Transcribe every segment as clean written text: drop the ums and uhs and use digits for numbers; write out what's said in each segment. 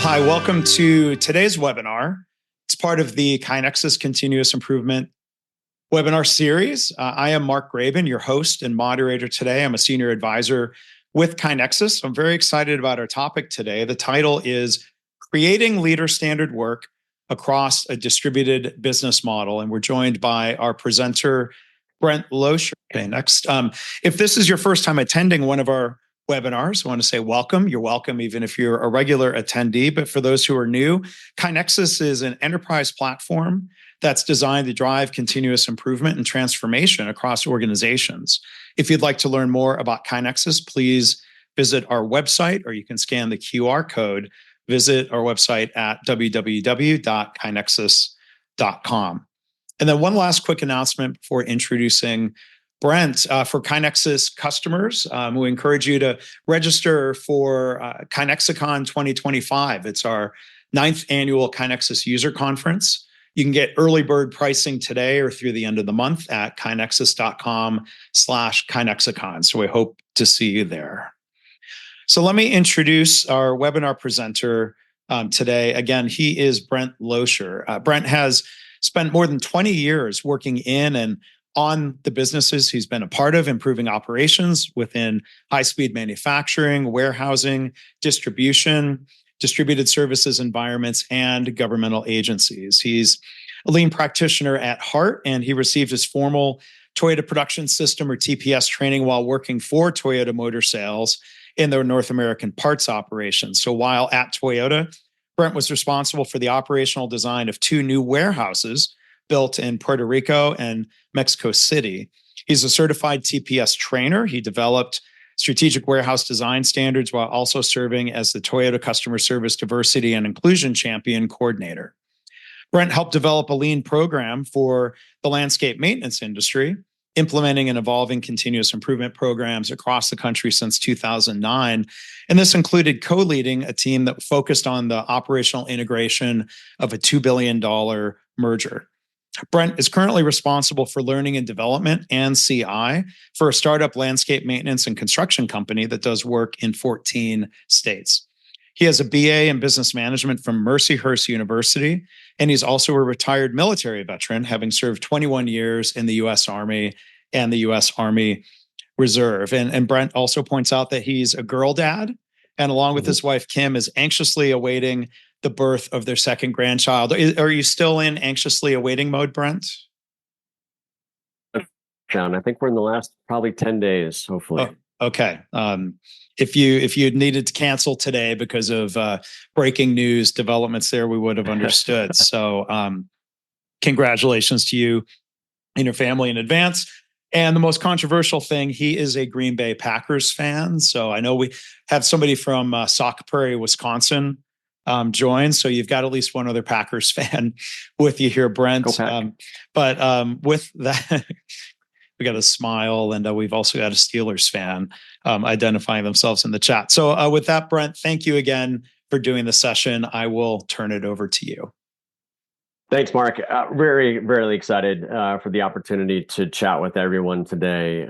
Hi, welcome to today's webinar. It's part of the KaiNexus Continuous Improvement webinar series. I am Mark Graben, your host and moderator today. I'm a senior advisor with KaiNexus. I'm very excited about our topic today. The title is Creating Leader Standard Work Across a Distributed Business Model, and we're joined by our presenter, Brent Loescher. Okay, next. If this is your first time attending one of our webinars, I want to say welcome. You're welcome even if you're a regular attendee. But for those who are new, KaiNexus is an enterprise platform that's designed to drive continuous improvement and transformation across organizations. If you'd like to learn more about KaiNexus, please visit our website, or you can scan the QR code. Visit our website at www.kainexus.com. And then one last quick announcement before introducing Brent. For KaiNexus customers, we encourage you to register for KaiNexicon 2025. It's our 9th annual KaiNexus user conference. You can get early bird pricing today or through the end of the month at kainexus.com/KaiNexicon. So we hope to see you there. So let me introduce our webinar presenter today. Again, he is Brent Loescher. Brent has spent more than 20 years working in and on the businesses he's been a part of, improving operations within high-speed manufacturing, warehousing, distribution, distributed services environments, and governmental agencies. He's a lean practitioner at heart, and he received his formal Toyota Production System, or TPS, training while working for Toyota Motor Sales in their North American parts operations. So while at Toyota, Brent was responsible for the operational design of 2 new warehouses built in Puerto Rico and Mexico City. He's a certified TPS trainer. He developed strategic warehouse design standards while also serving as the Toyota Customer Service Diversity and Inclusion Champion Coordinator. Brent helped develop a lean program for the landscape maintenance industry, implementing and evolving continuous improvement programs across the country since 2009. And this included co-leading a team that focused on the operational integration of a $2 billion merger. Brent is currently responsible for learning and development and CI for a startup landscape maintenance and construction company that does work in 14 states. He has a BA in business management from Mercyhurst University, and he's also a retired military veteran, having served 21 years in the U.S. Army and the U.S. Army Reserve. And Brent also points out that he's a girl dad, and along with his wife, Kim, is anxiously awaiting the birth of their second grandchild. Are you still in anxiously awaiting mode, Brent? John, I think we're in the last probably 10 days, hopefully. Oh, okay. If you needed to cancel today because of breaking news developments there, we would have understood. So congratulations to you and your family in advance. And the most controversial thing, he is a Green Bay Packers fan. So I know we have somebody from Sauk Prairie, Wisconsin join. So you've got at least one other Packers fan with you here, Brent. But with that, we got a smile, and we've also got a Steelers fan identifying themselves in the chat. So with that, Brent, thank you again for doing the session. I will turn it over to you. Thanks, Mark. Very, very excited for the opportunity to chat with everyone today.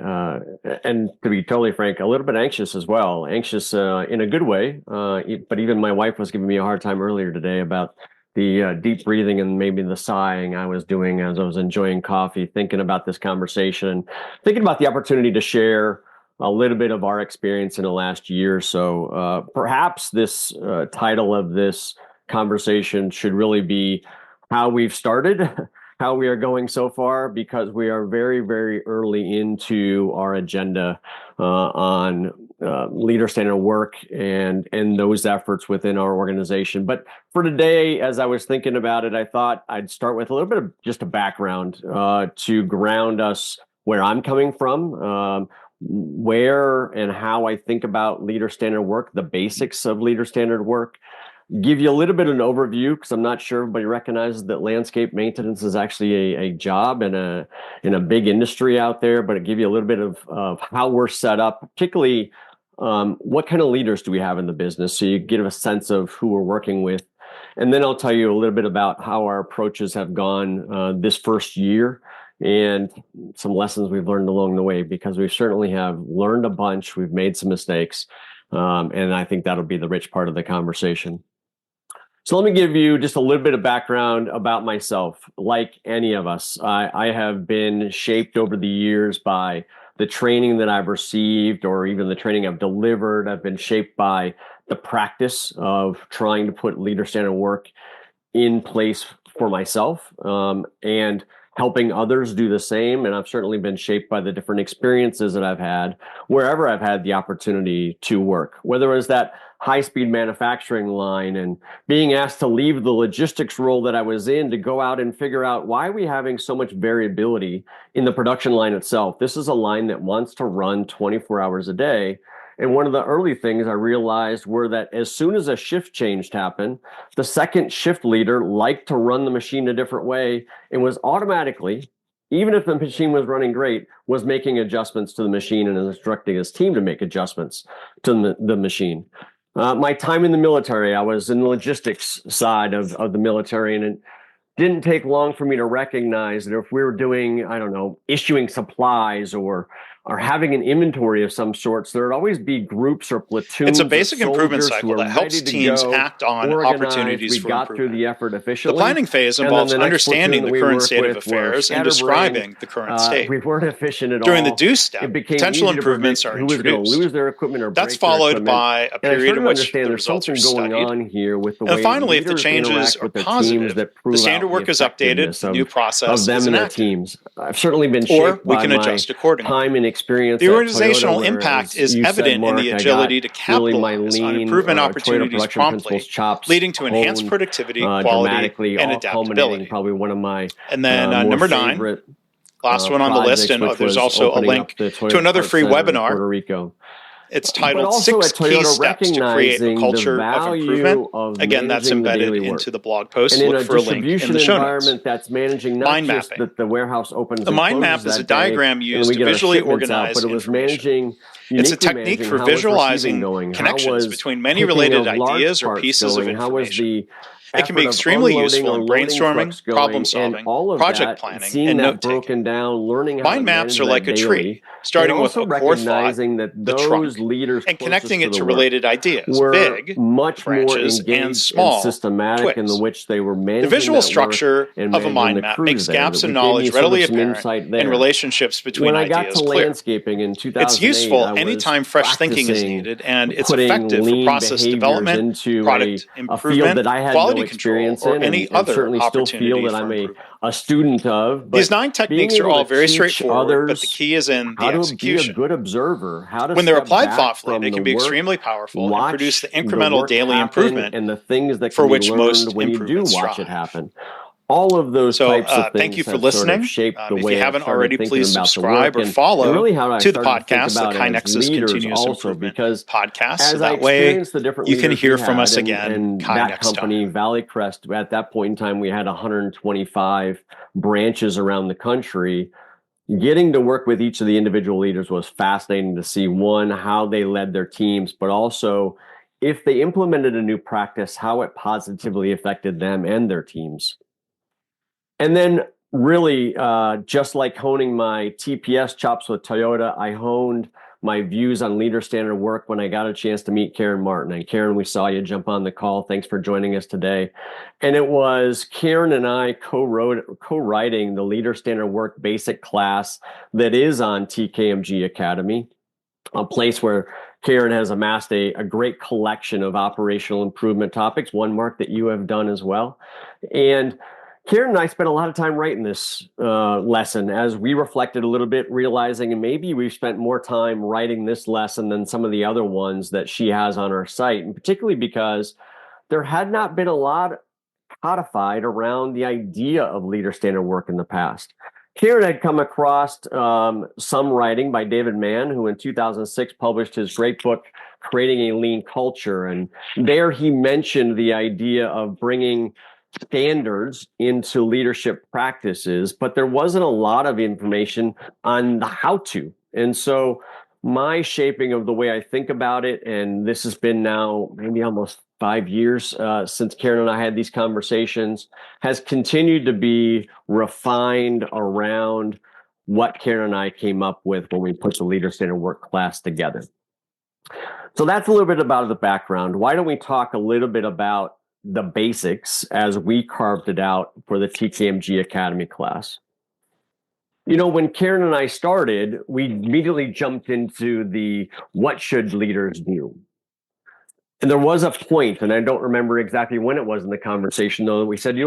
And to be totally frank, a little bit anxious as well. Anxious in a good way. But even my wife was giving me a hard time earlier today about the deep breathing and maybe the sighing I was doing as I was enjoying coffee, thinking about this conversation, thinking about the opportunity to share a little bit of our experience in the last year or so. Perhaps this title of this conversation should really be how we've started, how we are going so far, because we are very, very early into our agenda on leader standard work and those efforts within our organization. But for today, as I was thinking about it, I thought I'd start with a little bit of just a background to ground us where I'm coming from, where and how I think about leader standard work, the basics of leader standard work. Give you a little bit of an overview, because I'm not sure everybody recognizes that landscape maintenance is actually a job in a big industry out there, but it give you a little bit of how we're set up, particularly what kind of leaders do we have in the business, so you get a sense of who we're working with. And then I'll tell you a little bit about how our approaches have gone this first year and some lessons we've learned along the way, because we certainly have learned a bunch. We've made some mistakes, and I think that'll be the rich part of the conversation. So let me give you just a little bit of background about myself. Like any of us, I have been shaped over the years by the training that I've received or even the training I've delivered. I've been shaped by the practice of trying to put leader standard work in place for myself, and helping others do the same. And I've certainly been shaped by the different experiences that I've had wherever I've had the opportunity to work, whether it was that high-speed manufacturing line and being asked to leave the logistics role that I was in to go out and figure out, why are we having so much variability in the production line itself? This is a line that wants to run 24 hours a day. And one of the early things I realized were that as soon as a shift change happened, the second shift leader liked to run the machine a different way and was automatically, even if the machine was running great, was making adjustments to the machine and instructing his team to make adjustments to the machine. My time in the military, I was in the logistics side of the military, and it didn't take long for me to recognize that if we were doing, I don't know, issuing supplies or having an inventory of some sorts, there would always be groups or platoons. It's a basic improvement cycle that helps teams act on opportunities for got through the effort efficiently. The planning phase involves understanding the current state of affairs and describing the current state. We weren't efficient at all. During the do step, potential improvements are introduced. Lose their equipment or that's followed by a period in which the results are studied. And finally, if the changes are positive, the standard work is updated, the new process is enacted. I've certainly been shaped or we can adjust accordingly. Time and experience. The organizational impact is evident in the agility to capitalize on improvement opportunities promptly, leading to enhanced productivity, quality, and adaptability. Probably one of my and then number 9, last one on the list, and there's also a link to another free webinar. Puerto Rico. It's titled 6 Key Steps to Create a Culture of Improvement. Again, that's embedded into the blog post. Look for a link in the show notes. That's managing not mind just mapping. that the warehouse opens. The mind map is a diagram used to visually organize information. It's a technique for visualizing connections between many related ideas or pieces of information. It can be extremely useful in brainstorming, problem solving, project planning, and note taking. Mind maps are like a tree, starting with a core thought, the trunk, and connecting it to related ideas, big branches and small twigs. The visual structure of a mind map makes gaps in knowledge readily apparent and relationships between ideas clear. It's useful anytime fresh thinking is needed, and it's effective for process development, product improvement, quality control, or any other opportunity for improvement. A student of. These 9 techniques are all very straightforward, but the key is in the execution. Be a good observer. When they're applied thoughtfully, they can be extremely powerful and produce the incremental daily improvement and the things that for which most when you do improvements watch strive. it happen. All of those types of things. Thank you for listening. If you haven't already, please subscribe or follow to the podcast, the KaiNexus Continuous Improvement podcast. So that way you can hear from us again. That company, Valley Crest, at that point in time, we had 125 branches around the country. Getting to work with each of the individual leaders was fascinating to see, one, how they led their teams, but also if they implemented a new practice, how it positively affected them and their teams. And then really, just like honing my TPS chops with Toyota, I honed my views on leader standard work when I got a chance to meet Karen Martin. And Karen, we saw you jump on the call. Thanks for joining us today. And it was Karen and I co-writing the leader standard work basic class that is on TKMG Academy, a place where Karen has amassed a great collection of operational improvement topics, one, Mark, that you have done as well. And Karen and I spent a lot of time writing this lesson as we reflected a little bit, realizing and maybe we've spent more time writing this lesson than some of the other ones that she has on our site, and particularly because there had not been a lot codified around the idea of leader standard work in the past. Karen had come across some writing by David Mann, who in 2006 published his great book, Creating a Lean Culture. And there he mentioned the idea of bringing standards into leadership practices, but there wasn't a lot of information on the how to. And so my shaping of the way I think about it, and this has been now maybe almost 5 years since Karen and I had these conversations, has continued to be refined around what Karen and I came up with when we put the Leader Standard Work class together. So that's a little bit about the background. Why don't we talk a little bit about the basics as we carved it out for the TKMG Academy class. You know, when Karen and I started, we immediately jumped into the what should leaders do? And there was a point, and I don't remember exactly when it was in the conversation, though, that we said,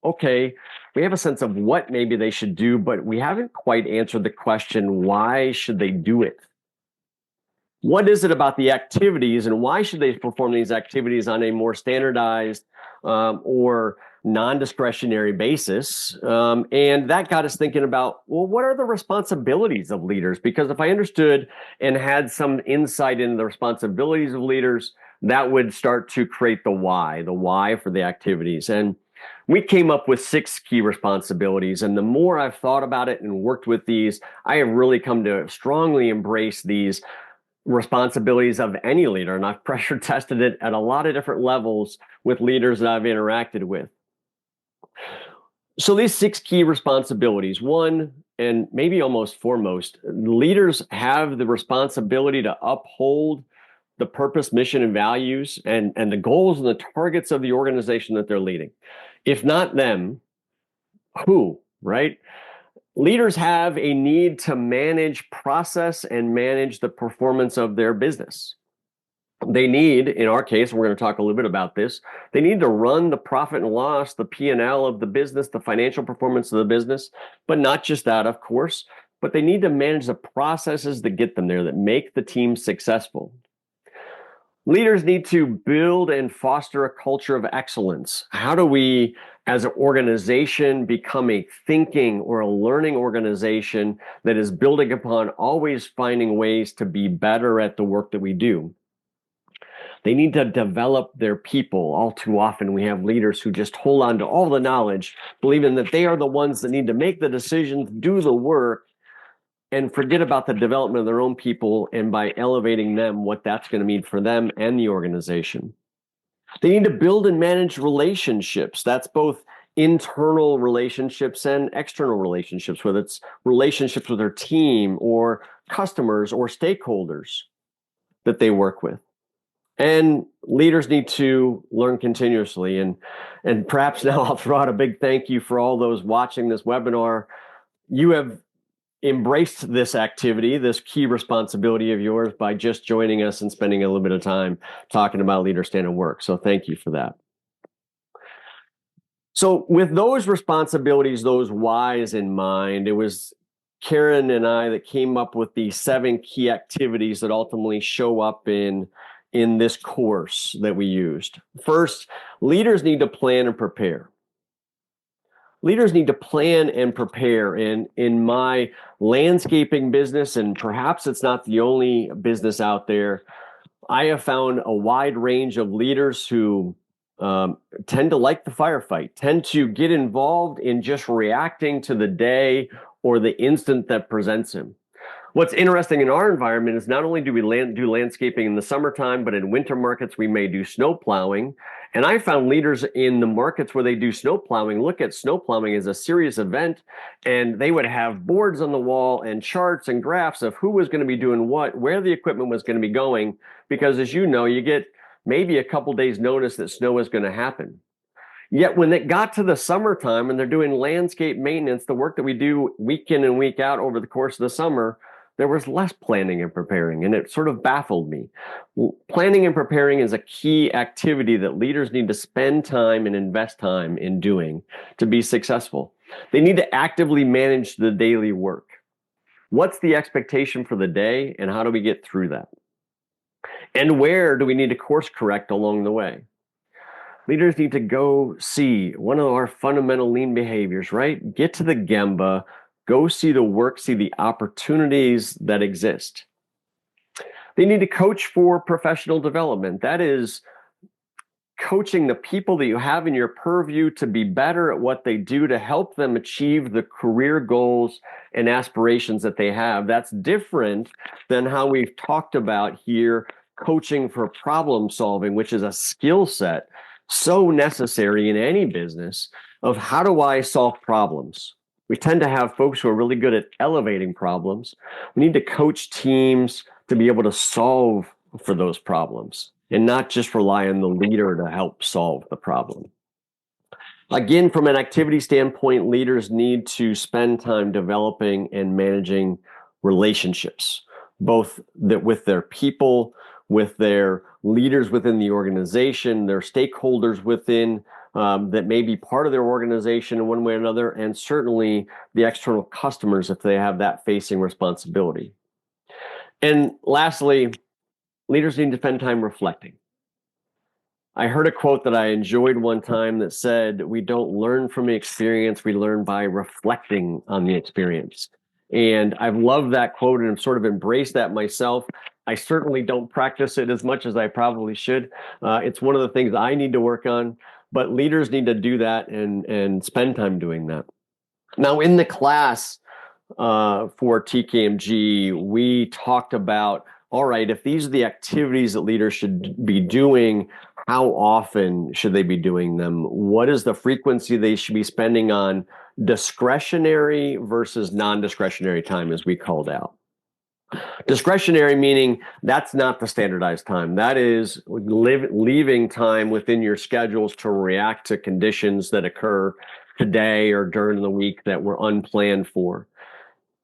okay, we have a sense of what maybe they should do, but we haven't quite answered the question, why should they do it? What is it about the activities, and why should they perform these activities on a more standardized or non-discretionary basis? And that got us thinking about, well, what are the responsibilities of leaders? Because if I understood and had some insight into the responsibilities of leaders, that would start to create the why for the activities. And we came up with 6 key responsibilities. And the more I've thought about it and worked with these, I have really come to strongly embrace these responsibilities of any leader. And I've pressure tested it at a lot of different levels with leaders that I've interacted with. So these 6 key responsibilities, one, and maybe almost foremost, leaders have the responsibility to uphold the purpose, mission, and values, and the goals and the targets of the organization that they're leading. If not them, who, right? Leaders have a need to manage process and manage the performance of their business. They need, in our case, we're going to talk a little bit about this, they need to run the profit and loss, the P&L of the business, the financial performance of the business, but not just that, of course, but they need to manage the processes that get them there, that make the team successful. Leaders need to build and foster a culture of excellence. How do we, as an organization, become a thinking or a learning organization that is building upon always finding ways to be better at the work that we do? They need to develop their people. All too often, we have leaders who just hold on to all the knowledge, believing that they are the ones that need to make the decisions, do the work, and forget about the development of their own people, and by elevating them, what that's going to mean for them and the organization. They need to build and manage relationships. That's both internal relationships and external relationships, whether it's relationships with their team or customers or stakeholders that they work with. And leaders need to learn continuously. And perhaps now I'll throw out a big thank you for all those watching this webinar. You have embraced this activity, this key responsibility of yours, by just joining us and spending a little bit of time talking about Leader Standard Work. So thank you for that. So with those responsibilities, those whys in mind, it was Karen and I that came up with the 7 key activities that ultimately show up in this course that we used. First, leaders need to plan and prepare. Leaders need to plan and prepare. And in my landscaping business, and perhaps it's not the only business out there, I have found a wide range of leaders who tend to like the firefight, tend to get involved in just reacting to the day or the instant that presents him. What's interesting in our environment is not only do we do landscaping in the summertime, but in winter markets, we may do snow plowing. And I found leaders in the markets where they do snow plowing look at snow plowing as a serious event, and they would have boards on the wall and charts and graphs of who was going to be doing what, where the equipment was going to be going, because as you know, you get maybe a couple days notice that snow is going to happen. Yet when it got to the summertime and they're doing landscape maintenance, the work that we do week in and week out over the course of the summer, there was less planning and preparing, and it sort of baffled me. Planning and preparing is a key activity that leaders need to spend time and invest time in doing to be successful. They need to actively manage the daily work. What's the expectation for the day, and how do we get through that? And where do we need to course correct along the way? Leaders need to go see one of our fundamental lean behaviors, right? Get to the Gemba, go see the work, see the opportunities that exist. They need to coach for professional development. That is coaching the people that you have in your purview to be better at what they do, to help them achieve the career goals and aspirations that they have. That's different than how we've talked about here, coaching for problem solving, which is a skill set so necessary in any business of how do I solve problems. We tend to have folks who are really good at elevating problems. We need to coach teams to be able to solve for those problems and not just rely on the leader to help solve the problem. Again, from an activity standpoint, leaders need to spend time developing and managing relationships, both with their people, with their leaders within the organization, their stakeholders within that may be part of their organization in one way or another, and certainly the external customers if they have that facing responsibility. And lastly, leaders need to spend time reflecting. I heard a quote that I enjoyed one time that said, "We don't learn from the experience, we learn by reflecting on the experience." And I've loved that quote and have sort of embraced that myself. I certainly don't practice it as much as I probably should. It's one of the things I need to work on, but leaders need to do that and spend time doing that. Now, in the class for TKMG, we talked about, all right, if these are the activities that leaders should be doing, how often should they be doing them? What is the frequency they should be spending on discretionary versus non-discretionary time, as we called out? Discretionary meaning that's not the standardized time. That is leaving time within your schedules to react to conditions that occur today or during the week that were unplanned for.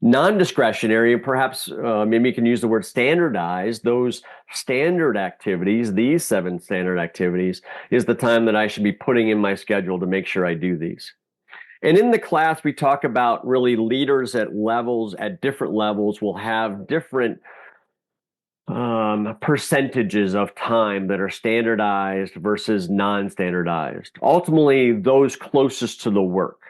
Non-discretionary, perhaps maybe you can use the word standardized. Those standard activities, these 7 standard activities, is the time that I should be putting in my schedule to make sure I do these. And in the class, we talk about really leaders at different levels will have different percentages of time that are standardized versus non-standardized. Ultimately, those closest to the work.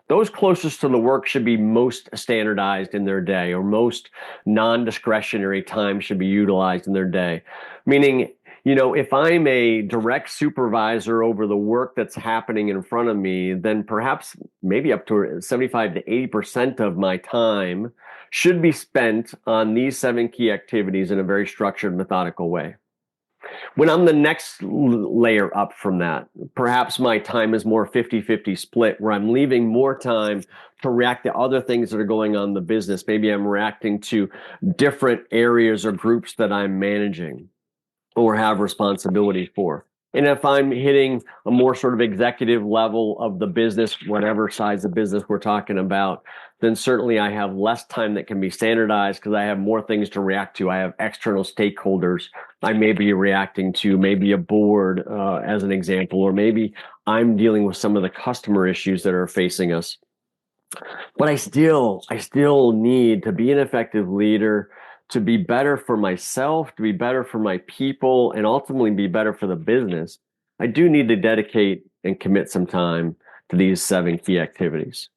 Those closest to the work should be most standardized in their day, or most non-discretionary time should be utilized in their day. Meaning, if I'm a direct supervisor over the work that's happening in front of me, then perhaps maybe up to 75 to 80% of my time should be spent on these 7 key activities in a very structured, methodical way. When I'm the next layer up from that, perhaps my time is more 50-50 split, where I'm leaving more time to react to other things that are going on in the business. Maybe I'm reacting to different areas or groups that I'm managing or have responsibility for. And if I'm hitting a more sort of executive level of the business, whatever size of business we're talking about, then certainly I have less time that can be standardized because I have more things to react to. I have external stakeholders I may be reacting to, maybe a board as an example, or maybe I'm dealing with some of the customer issues that are facing us. But I still need to be an effective leader, to be better for myself, to be better for my people, and ultimately be better for the business. I do need to dedicate and commit some time to these 7 key activities.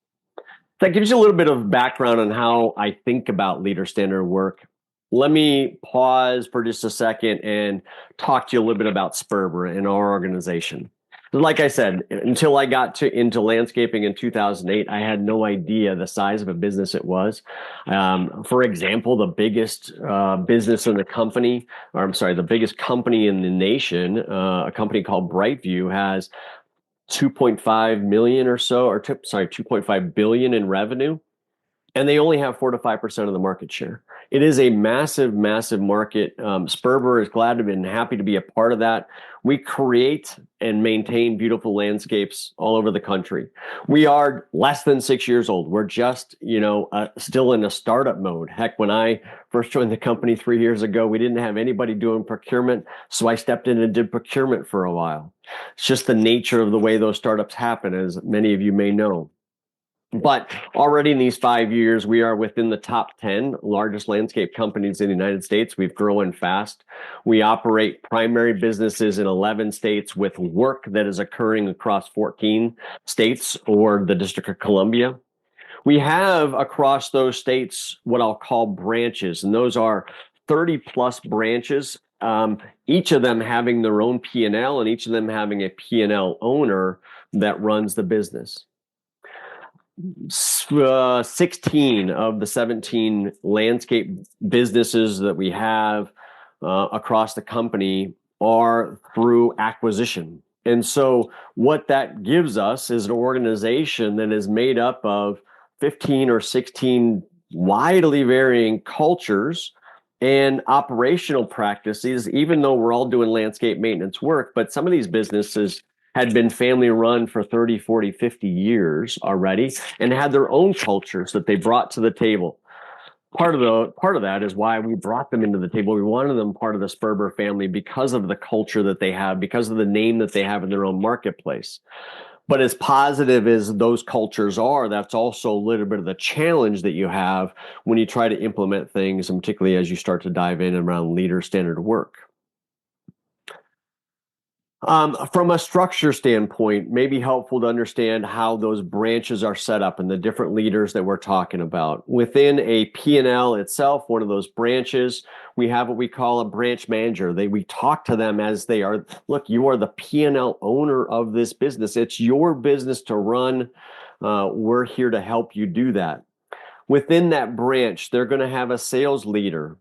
That gives you a little bit of background on how I think about leader standard work. Let me pause for just a second and talk to you a little bit about Sperber and our organization. Like I said, until I got into landscaping in 2008, I had no idea the size of a business it was. For example, the biggest business in the company, the biggest company in the nation, a company called Brightview, has 2.5 million or so, 2.5 billion in revenue, and they only have 4 to 5% of the market share. It is a massive, massive market. Sperber is glad to be and happy to be a part of that. We create and maintain beautiful landscapes all over the country. We are less than 6 years old. We're just, still in a startup mode. Heck, when I first joined the company 3 years ago, we didn't have anybody doing procurement, so I stepped in and did procurement for a while. It's just the nature of the way those startups happen, as many of you may know. But already in these 5 years, we are within the top 10 largest landscape companies in the United States. We've grown fast. We operate primary businesses in 11 states with work that is occurring across 14 states or the District of Columbia. We have across those states what I'll call branches, and those are 30 plus branches, each of them having their own P&L and each of them having a P&L owner that runs the business. 16 of the 17 landscape businesses that we have across the company are through acquisition. And so what that gives us is an organization that is made up of 15 or 16 widely varying cultures and operational practices, even though we're all doing landscape maintenance work, but some of these businesses had been family run for 30, 40, 50 years already and had their own cultures that they brought to the table. Part of that is why we brought them into the table. We wanted them part of the Sperber family because of the culture that they have, because of the name that they have in their own marketplace. But as positive as those cultures are, that's also a little bit of the challenge that you have when you try to implement things, and particularly as you start to dive in around leader standard work. From a structure standpoint, may be helpful to understand how those branches are set up and the different leaders that we're talking about. Within a P&L itself, one of those branches, we have what we call a branch manager. We talk to them as they are, look, you are the P&L owner of this business. It's your business to run. We're here to help you do that. Within that branch, they're going to have a sales leader,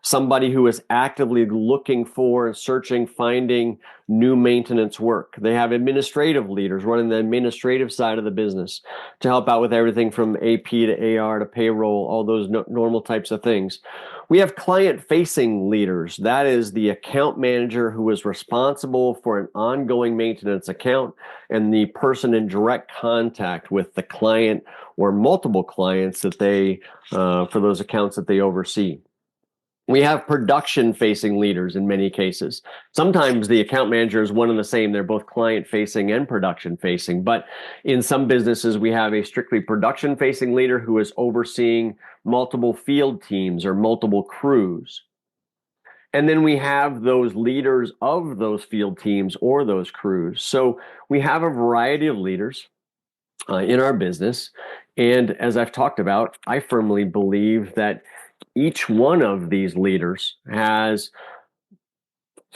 somebody who is actively looking for, searching, finding new maintenance work. They have administrative leaders running the administrative side of the business to help out with everything from AP to AR to payroll, all those normal types of things. We have client-facing leaders. That is the account manager who is responsible for an ongoing maintenance account and the person in direct contact with the client or multiple clients that for those accounts that they oversee. We have production-facing leaders in many cases. Sometimes the account manager is one and the same. They're both client-facing and production-facing. But in some businesses, we have a strictly production-facing leader who is overseeing multiple field teams or multiple crews. And then we have those leaders of those field teams or those crews. So we have a variety of leaders in our business. And as I've talked about, I firmly believe that each one of these leaders has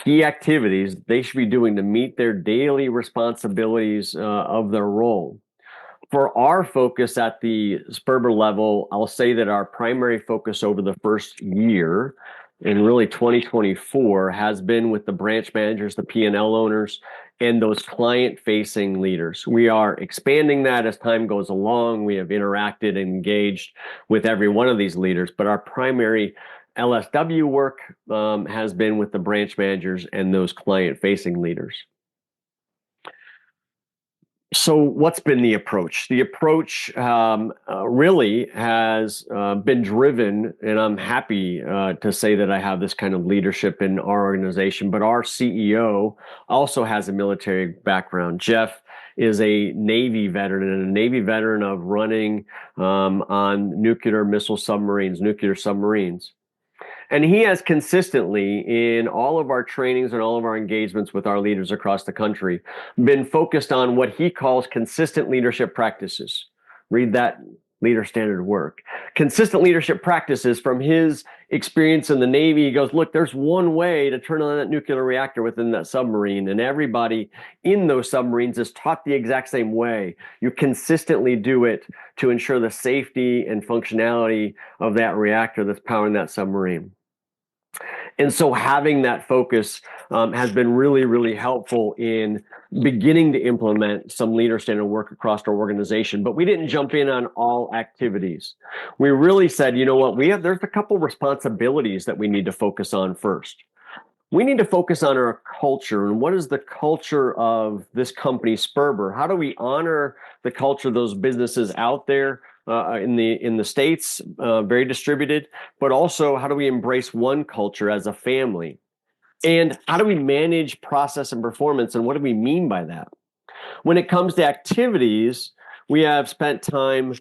key activities they should be doing to meet their daily responsibilities of their role. For our focus at the Sperber level, I'll say that our primary focus over the first year, and really 2024, has been with the branch managers, the P&L owners, and those client-facing leaders. We are expanding that as time goes along. We have interacted and engaged with every one of these leaders, but our primary LSW work has been with the branch managers and those client-facing leaders. So what's been the approach? The approach really has been driven, and I'm happy to say that I have this kind of leadership in our organization, but our CEO also has a military background. Jeff is a Navy veteran and a Navy veteran of running on nuclear missile submarines, nuclear submarines. And he has consistently, in all of our trainings and all of our engagements with our leaders across the country, been focused on what he calls consistent leadership practices. Read that, leader standard work. Consistent leadership practices from his experience in the Navy. He goes, look, there's one way to turn on that nuclear reactor within that submarine, and everybody in those submarines is taught the exact same way. You consistently do it to ensure the safety and functionality of that reactor that's powering that submarine. And so having that focus has been really, really helpful in beginning to implement some leader standard work across our organization. But we didn't jump in on all activities. We really said, you know what, there's a couple responsibilities that we need to focus on first. We need to focus on our culture and what is the culture of this company, Sperber? How do we honor the culture of those businesses out there in the States, very distributed, but also how do we embrace one culture as a family? And how do we manage process and performance? And what do we mean by that? When it comes to activities, we have spent time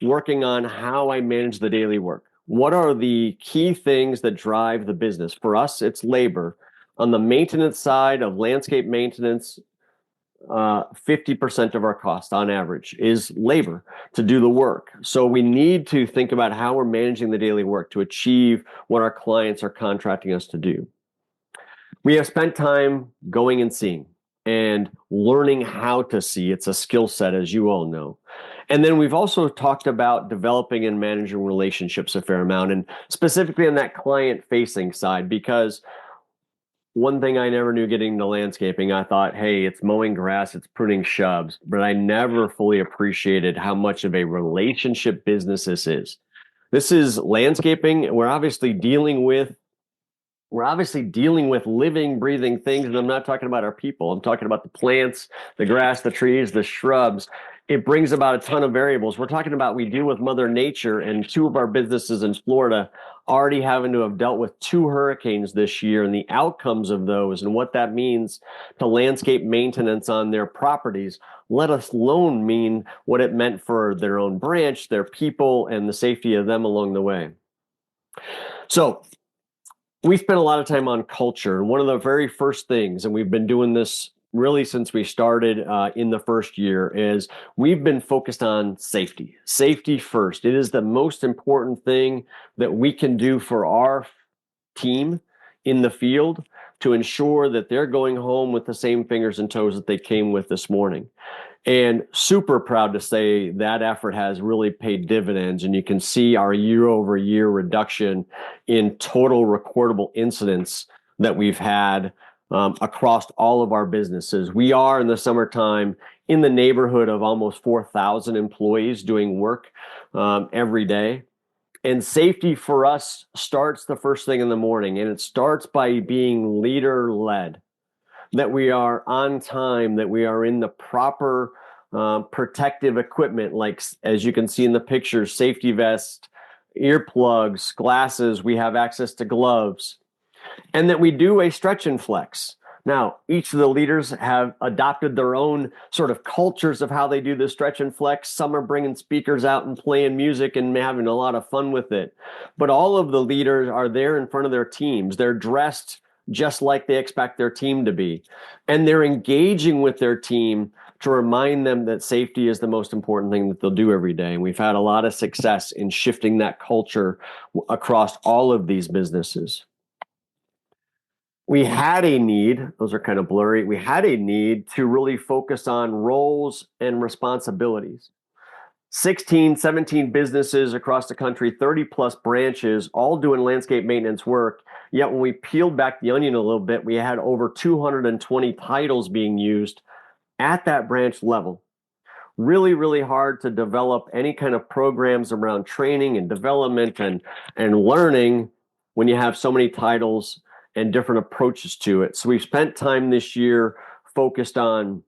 working on how I manage the daily work. What are the key things that drive the business? For us, it's labor. On the maintenance side of landscape maintenance, 50% of our cost on average is labor to do the work. So we need to think about how we're managing the daily work to achieve what our clients are contracting us to do. We have spent time going and seeing and learning how to see. It's a skill set, as you all know. And then we've also talked about developing and managing relationships a fair amount, and specifically on that client-facing side, because one thing I never knew getting into landscaping, I thought, hey, it's mowing grass, it's pruning shrubs, but I never fully appreciated how much of a relationship business this is. This is landscaping. We're obviously dealing with living, breathing things, and I'm not talking about our people. I'm talking about the plants, the grass, the trees, the shrubs. It brings about a ton of variables. We're talking about we deal with Mother Nature, and two of our businesses in Florida already having to have dealt with two hurricanes this year and the outcomes of those and what that means to landscape maintenance on their properties, let alone mean what it meant for their own branch, their people, and the safety of them along the way. So we spent a lot of time on culture. And one of the very first things, and we've been doing this really since we started in the first year, is we've been focused on safety. Safety first. It is the most important thing that we can do for our team in the field to ensure that they're going home with the same fingers and toes that they came with this morning. And super proud to say that effort has really paid dividends. And you can see our year over year reduction in total recordable incidents that we've had across all of our businesses. We are in the summertime in the neighborhood of almost 4,000 employees doing work every day. And safety for us starts the first thing in the morning, and it starts by being leader led. That we are on time, that we are in the proper protective equipment, like as you can see in the pictures, safety vest, earplugs, glasses, we have access to gloves, and that we do a stretch and flex. Now, each of the leaders have adopted their own sort of cultures of how they do the stretch and flex. Some are bringing speakers out and playing music and having a lot of fun with it. But all of the leaders are there in front of their teams. They're dressed just like they expect their team to be. And they're engaging with their team to remind them that safety is the most important thing that they'll do every day. And we've had a lot of success in shifting that culture across all of these businesses. We had a need, those are kind of blurry, we had a need to really focus on roles and responsibilities. 16, 17 businesses across the country, 30 plus branches, all doing landscape maintenance work. Yet when we peeled back the onion a little bit, we had over 220 titles being used at that branch level. Really, really hard to develop any kind of programs around training and development and learning when you have so many titles and different approaches to it. So we've spent time this year focused on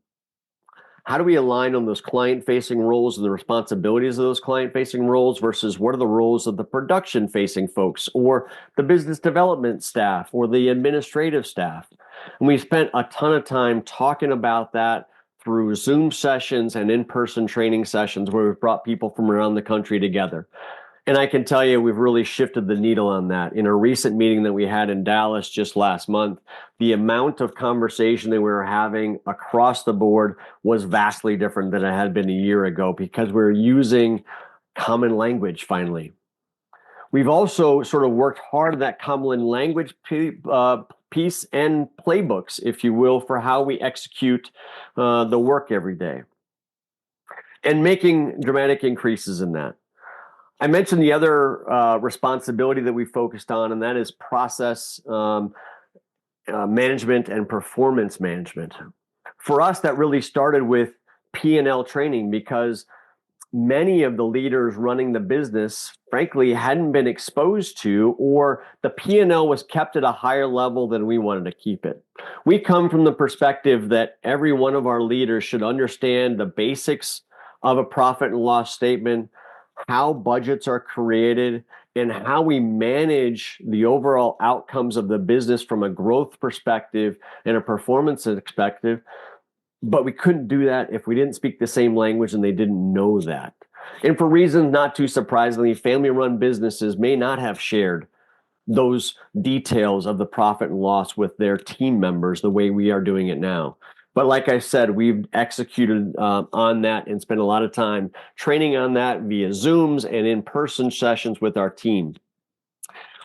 how do we align on those client-facing roles and the responsibilities of those client-facing roles versus what are the roles of the production-facing folks or the business development staff or the administrative staff. And we spent a ton of time talking about that through Zoom sessions and in-person training sessions where we've brought people from around the country together. And I can tell you, we've really shifted the needle on that. In a recent meeting that we had in Dallas just last month, the amount of conversation that we were having across the board was vastly different than it had been a year ago because we're using common language finally. We've also sort of worked hard on that common language piece and playbooks, if you will, for how we execute the work every day and making dramatic increases in that. I mentioned the other responsibility that we focused on, and that is process management and performance management. For us, that really started with P&L training because many of the leaders running the business, frankly, hadn't been exposed to, or the P&L was kept at a higher level than we wanted to keep it. We come from the perspective that every one of our leaders should understand the basics of a profit and loss statement, how budgets are created, and how we manage the overall outcomes of the business from a growth perspective and a performance perspective. But we couldn't do that if we didn't speak the same language and they didn't know that. And for reasons not too surprisingly, family-run businesses may not have shared those details of the profit and loss with their team members the way we are doing it now. But like I said, we've executed on that and spent a lot of time training on that via Zooms and in-person sessions with our team.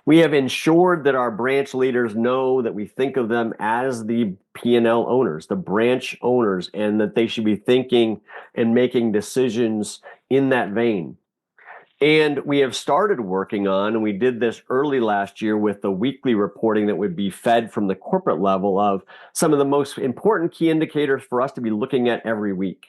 We have ensured that our branch leaders know that we think of them as the P&L owners, the branch owners, and that they should be thinking and making decisions in that vein. And we have started working on, and we did this early last year with the weekly reporting that would be fed from the corporate level of some of the most important key indicators for us to be looking at every week.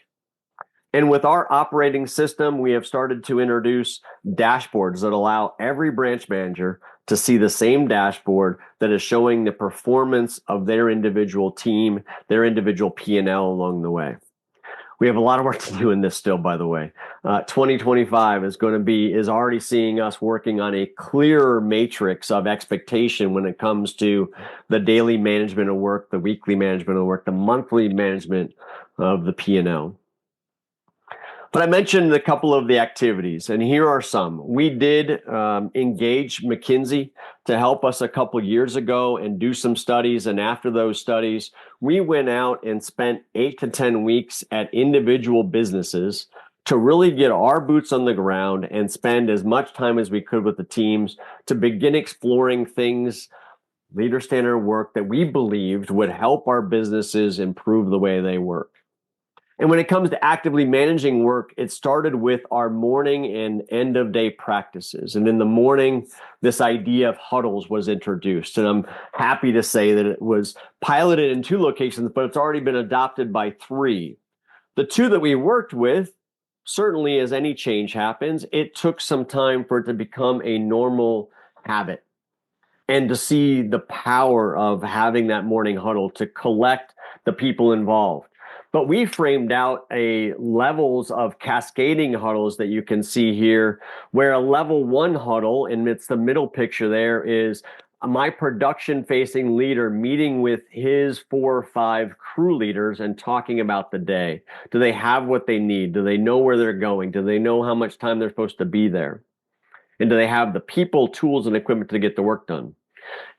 And with our operating system, we have started to introduce dashboards that allow every branch manager to see the same dashboard that is showing the performance of their individual team, their individual P&L along the way. We have a lot of work to do in this still, by the way. 2025 is already seeing us working on a clearer matrix of expectation when it comes to the daily management of work, the weekly management of work, the monthly management of the P&L. But I mentioned a couple of the activities, and here are some. We did engage McKinsey to help us a couple years ago and do some studies. And after those studies, we went out and spent 8 to 10 weeks at individual businesses to really get our boots on the ground and spend as much time as we could with the teams to begin exploring things, leader standard work that we believed would help our businesses improve the way they work. And when it comes to actively managing work, it started with our morning and end of day practices. And in the morning, this idea of huddles was introduced. And I'm happy to say that it was piloted in 2 locations, but it's already been adopted by 3. The 2 that we worked with, certainly as any change happens, it took some time for it to become a normal habit and to see the power of having that morning huddle to collect the people involved. But we framed out a levels of cascading huddles that you can see here, where a level 1 huddle, and it's the middle picture there, is my production-facing leader meeting with his 4 or 5 crew leaders and talking about the day. Do they have what they need? Do they know where they're going? Do they know how much time they're supposed to be there? And do they have the people, tools, and equipment to get the work done?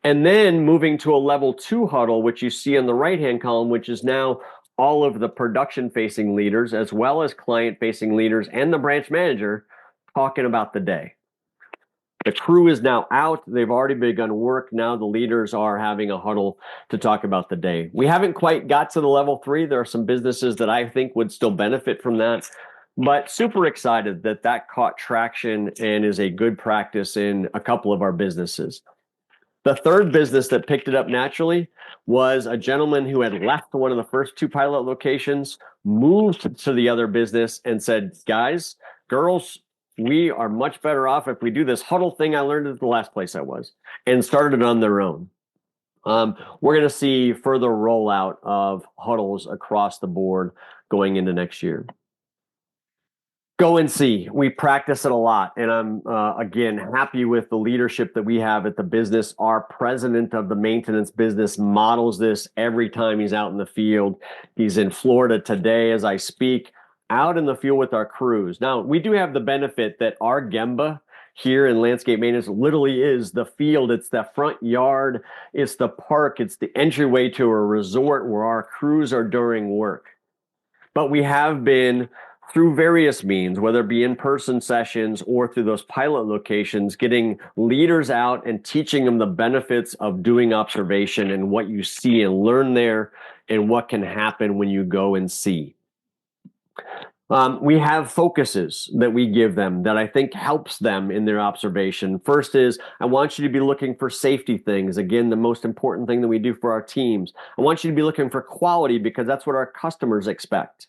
And then moving to a level 2 huddle, which you see in the right-hand column, which is now all of the production-facing leaders, as well as client-facing leaders and the branch manager talking about the day. The crew is now out. They've already begun work. Now the leaders are having a huddle to talk about the day. We haven't quite got to the level 3. There are some businesses that I think would still benefit from that, but super excited that that caught traction and is a good practice in a couple of our businesses. The third business that picked it up naturally was a gentleman who had left one of the first 2 pilot locations, moved to the other business and said, guys, girls, we are much better off if we do this huddle thing I learned at the last place I was, and started on their own. We're going to see further rollout of huddles across the board going into next year. Go and see. We practice it a lot. And I'm, again, happy with the leadership that we have at the business. Our president of the maintenance business models this every time he's out in the field. He's in Florida today as I speak, out in the field with our crews. Now, we do have the benefit that our Gemba here in landscape maintenance literally is the field. It's the front yard. It's the park. It's the entryway to a resort where our crews are doing work. But we have been, through various means, whether it be in-person sessions or through those pilot locations, getting leaders out and teaching them the benefits of doing observation and what you see and learn there and what can happen when you go and see. We have focuses that we give them that I think helps them in their observation. First is, I want you to be looking for safety things. Again, the most important thing that we do for our teams. I want you to be looking for quality because that's what our customers expect.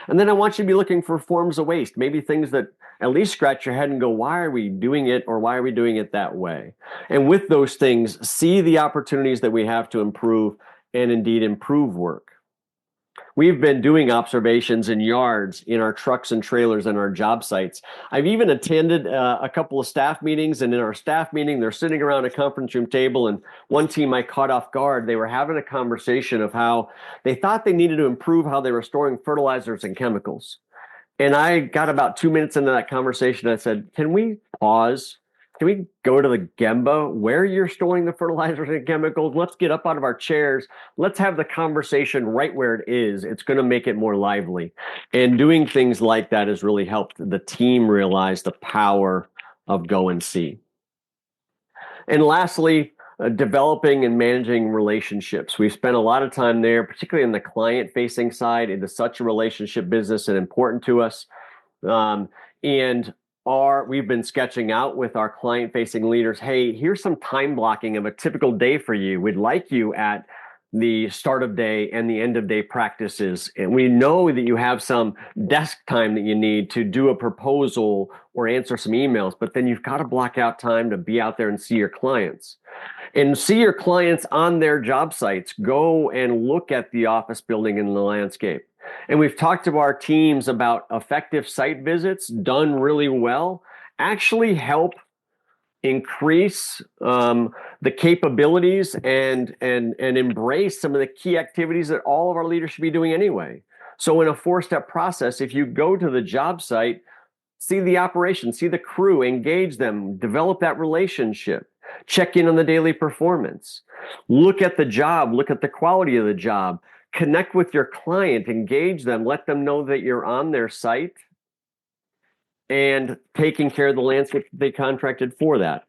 And then I want you to be looking for forms of waste, maybe things that at least scratch your head and go, why are we doing it, or why are we doing it that way? And with those things, see the opportunities that we have to improve and indeed improve work. We've been doing observations in yards, in our trucks and trailers, and our job sites. I've even attended a couple of staff meetings, and in our staff meeting, they're sitting around a conference room table, and one team I caught off guard, they were having a conversation of how they thought they needed to improve how they were storing fertilizers and chemicals. And I got about 2 minutes into that conversation. I said, can we pause? Can we go to the Gemba where you're storing the fertilizers and chemicals? Let's get up out of our chairs. Let's have the conversation right where it is. It's going to make it more lively. And doing things like that has really helped the team realize the power of go and see. And lastly, developing and managing relationships. We've spent a lot of time there, particularly in the client-facing side. It is such a relationship business and important to us. We've been sketching out with our client-facing leaders, hey, here's some time blocking of a typical day for you. We'd like you at the start of day and the end of day practices. And we know that you have some desk time that you need to do a proposal or answer some emails, but then you've got to block out time to be out there and see your clients. And see your clients on their job sites. Go and look at the office building and the landscape. And we've talked to our teams about effective site visits done really well actually help increase the capabilities and embrace some of the key activities that all of our leaders should be doing anyway. So in a 4-step process, if you go to the job site, see the operation, see the crew, engage them, develop that relationship, check in on the daily performance, look at the job, look at the quality of the job, connect with your client, engage them, let them know that you're on their site and taking care of the landscape they contracted for that.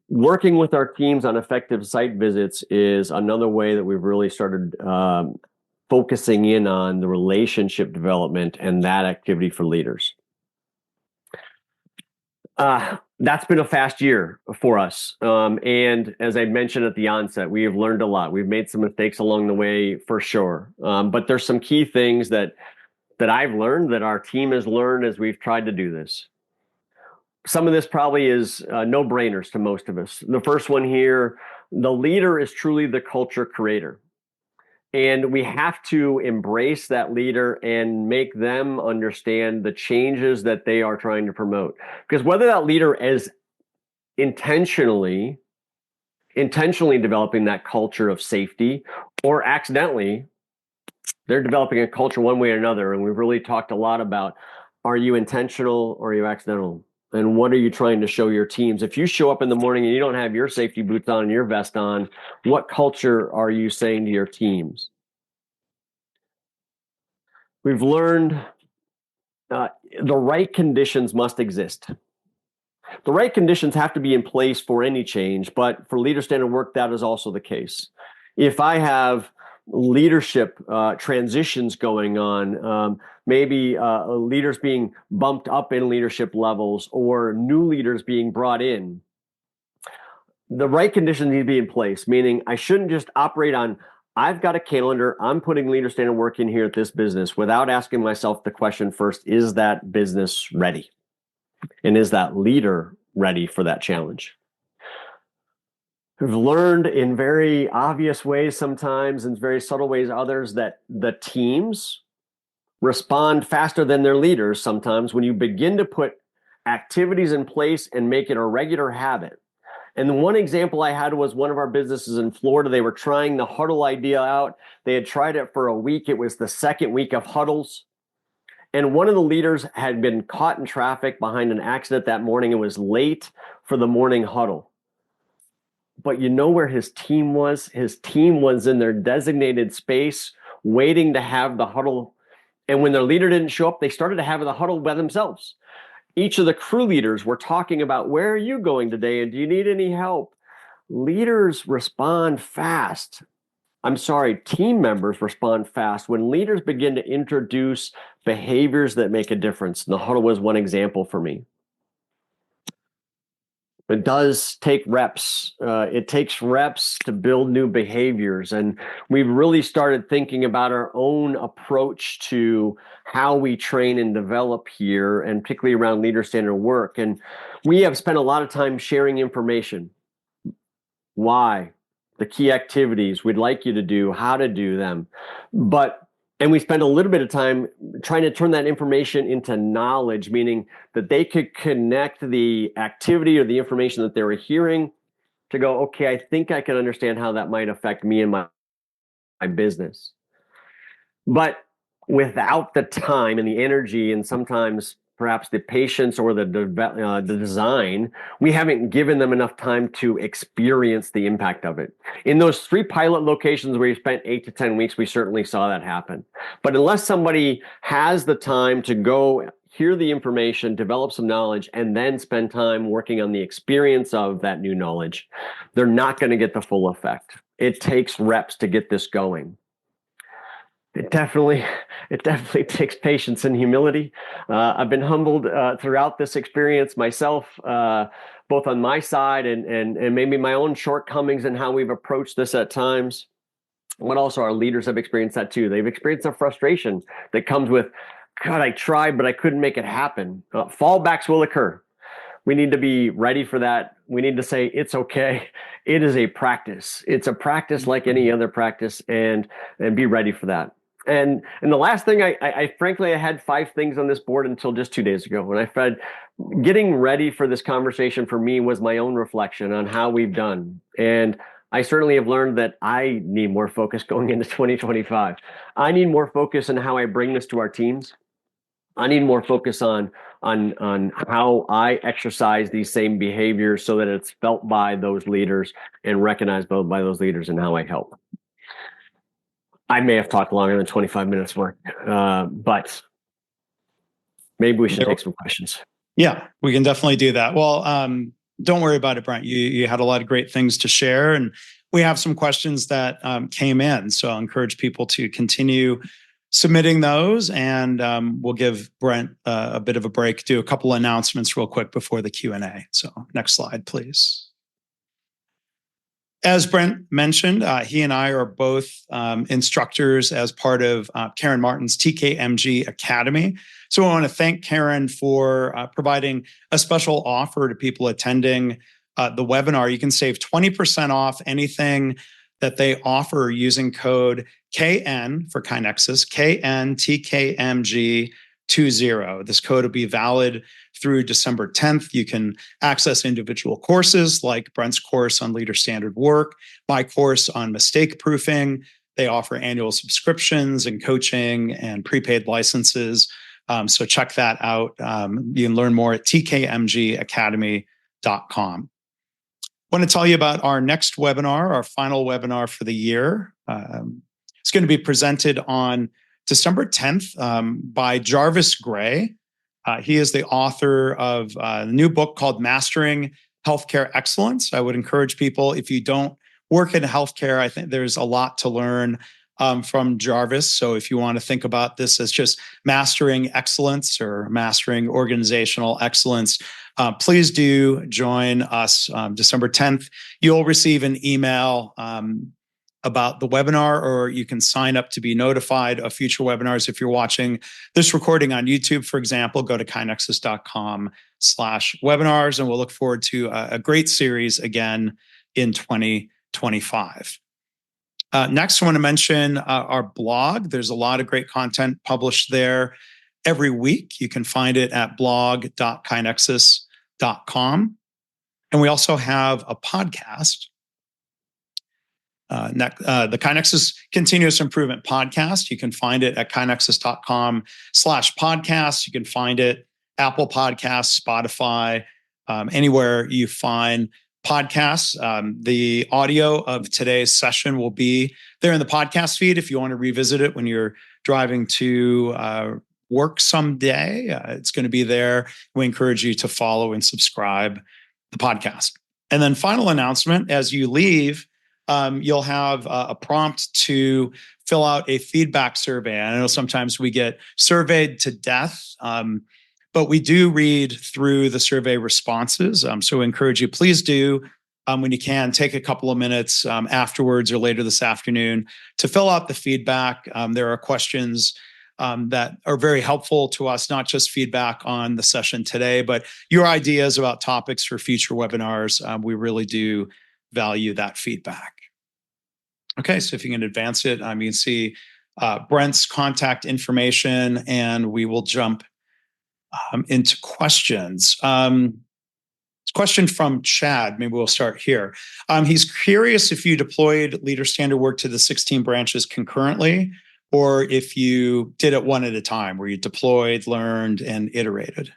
Working with our teams on effective site visits is another way that we've really started focusing in on the relationship development and that activity for leaders. That's been a fast year for us. And as I mentioned at the onset, we have learned a lot. We've made some mistakes along the way for sure. But there's some key things that I've learned, that our team has learned as we've tried to do this. Some of this probably is no-brainers to most of us. The first one here, the leader is truly the culture creator. And we have to embrace that leader and make them understand the changes that they are trying to promote. Because whether that leader is intentionally developing that culture of safety or accidentally, they're developing a culture one way or another. And we've really talked a lot about, are you intentional or are you accidental? And what are you trying to show your teams? If you show up in the morning and you don't have your safety boots on and your vest on, what culture are you saying to your teams? We've learned the right conditions must exist. The right conditions have to be in place for any change, but for leader standard work, that is also the case. If I have leadership transitions going on, maybe leaders being bumped up in leadership levels or new leaders being brought in, the right conditions need to be in place, meaning I shouldn't just operate on, I've got a calendar, I'm putting leader standard work in here at this business without asking myself the question first, is that business ready? And is that leader ready for that challenge? We've learned in very obvious ways sometimes, in very subtle ways others, that the teams respond faster than their leaders sometimes when you begin to put activities in place and make it a regular habit. And the one example I had was one of our businesses in Florida. They were trying the huddle idea out. They had tried it for a week. It was the second week of huddles. And one of the leaders had been caught in traffic behind an accident that morning. It was late for the morning huddle. But you know where his team was? His team was in their designated space waiting to have the huddle. And when their leader didn't show up, they started to have the huddle by themselves. Each of the crew leaders were talking about, where are you going today? And do you need any help? Leaders respond fast. Team members respond fast when leaders begin to introduce behaviors that make a difference. And the huddle was one example for me. It does take reps. It takes reps to build new behaviors. And we've really started thinking about our own approach to how we train and develop here, and particularly around leader standard work. And we have spent a lot of time sharing information. Why? The key activities we'd like you to do, how to do them. And we spend a little bit of time trying to turn that information into knowledge, meaning that they could connect the activity or the information that they were hearing to go, okay, I think I can understand how that might affect me and my business. But without the time and the energy, and sometimes perhaps the patience or the design, we haven't given them enough time to experience the impact of it. In those 3 pilot locations where you spent 8 to 10 weeks, we certainly saw that happen. But unless somebody has the time to go hear the information, develop some knowledge, and then spend time working on the experience of that new knowledge, they're not going to get the full effect. It takes reps to get this going. It definitely takes patience and humility. I've been humbled throughout this experience myself, both on my side and maybe my own shortcomings in how we've approached this at times. But also our leaders have experienced that too. They've experienced the frustration that comes with, God, I tried, but I couldn't make it happen. Fallbacks will occur. We need to be ready for that. We need to say, it's okay. It is a practice. It's a practice like any other practice, and be ready for that. And the last thing, I frankly, I had 5 things on this board until just 2 days ago. When I said, getting ready for this conversation for me was my own reflection on how we've done. And I certainly have learned that I need more focus going into 2025. I need more focus on how I bring this to our teams. I need more focus on how I exercise these same behaviors so that it's felt by those leaders and recognized by those leaders, and how I help. I may have talked longer than 25 minutes, Mark, but maybe we should take some questions. Yeah, we can definitely do that. Well, don't worry about it, Brent. You had a lot of great things to share, and we have some questions that came in. So I'll encourage people to continue submitting those, and we'll give Brent a bit of a break, do a couple of announcements real quick before the Q&A. So next slide, please. As Brent mentioned, he and I are both instructors as part of Karen Martin's TKMG Academy. So I want to thank Karen for providing a special offer to people attending the webinar. You can save 20% off anything that they offer using code KN for KaiNexus, KNTKMG20. This code will be valid through December 10th. You can access individual courses like Brent's course on leader standard work, my course on mistake proofing. They offer annual subscriptions and coaching and prepaid licenses. So check that out. You can learn more at tkmgacademy.com. I want to tell you about our next webinar, our final webinar for the year. It's going to be presented on December 10th by Jarvis Gray. He is the author of a new book called Mastering Healthcare Excellence. I would encourage people, if you don't work in healthcare, I think there's a lot to learn from Jarvis. So if you want to think about this as just mastering excellence or mastering organizational excellence, please do join us December 10th. You'll receive an email about the webinar, or you can sign up to be notified of future webinars. If you're watching this recording on YouTube, for example, go to kainexus.com/webinars, and we'll look forward to a great series again in 2025. Next, I want to mention our blog. There's a lot of great content published there every week. You can find it at blog.kainexus.com. And we also have a podcast, the KaiNexus Continuous Improvement Podcast. You can find it at kainexus.com/podcast. You can find it Apple Podcasts, Spotify, anywhere you find podcasts. The audio of today's session will be there in the podcast feed if you want to revisit it when you're driving to work someday. It's going to be there. We encourage you to follow and subscribe the podcast. And then final announcement, as you leave, you'll have a prompt to fill out a feedback survey. I know sometimes we get surveyed to death, but we do read through the survey responses. So we encourage you, please do, when you can, take a couple of minutes afterwards or later this afternoon to fill out the feedback. There are questions that are very helpful to us, not just feedback on the session today, but your ideas about topics for future webinars. We really do value that feedback. Okay, so if you can advance it, you can see Brent's contact information, and we will jump into questions. Question from Chad. Maybe we'll start here. He's curious if you deployed leader standard work to the 16 branches concurrently, or if you did it one at a time, where you deployed, learned, and iterated.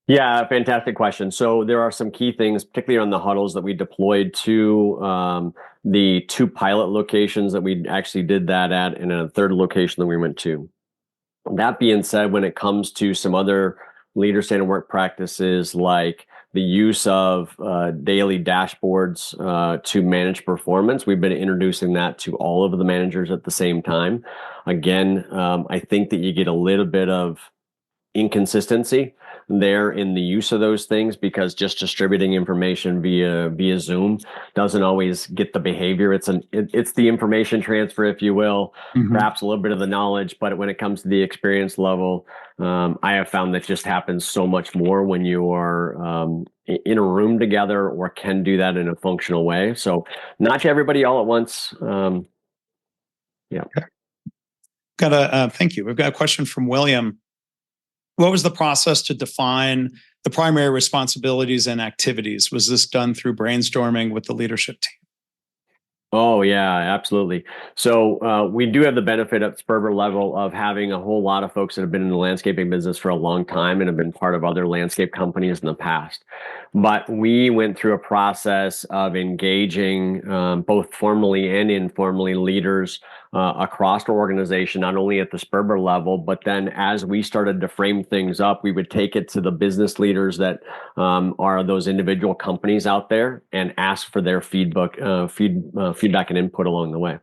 Yeah, fantastic question. So there are some key things, particularly on the huddles, that we deployed to the 2 pilot locations that we actually did that at, and a 3rd location that we went to. That being said, when it comes to some other leader standard work practices, like the use of daily dashboards to manage performance, we've been introducing that to all of the managers at the same time. Again, I think that you get a little bit of inconsistency there in the use of those things, because just distributing information via Zoom doesn't always get the behavior. It's the information transfer, if you will, perhaps a little bit of the knowledge, but when it comes to the experience level, I have found that just happens so much more when you are in a room together, or can do that in a functional way. So not to everybody all at once. Yeah. Thank you. We've got a question from William. What was the process to define the primary responsibilities and activities? Was this done through brainstorming with the leadership team? Oh, yeah, absolutely. So we do have the benefit at Sperber level of having a whole lot of folks that have been in the landscaping business for a long time and have been part of other landscape companies in the past. But we went through a process of engaging both formally and informally leaders across our organization, not only at the Sperber level, but then as we started to frame things up, we would take it to the business leaders that are those individual companies out there and ask for their feedback and input along the way.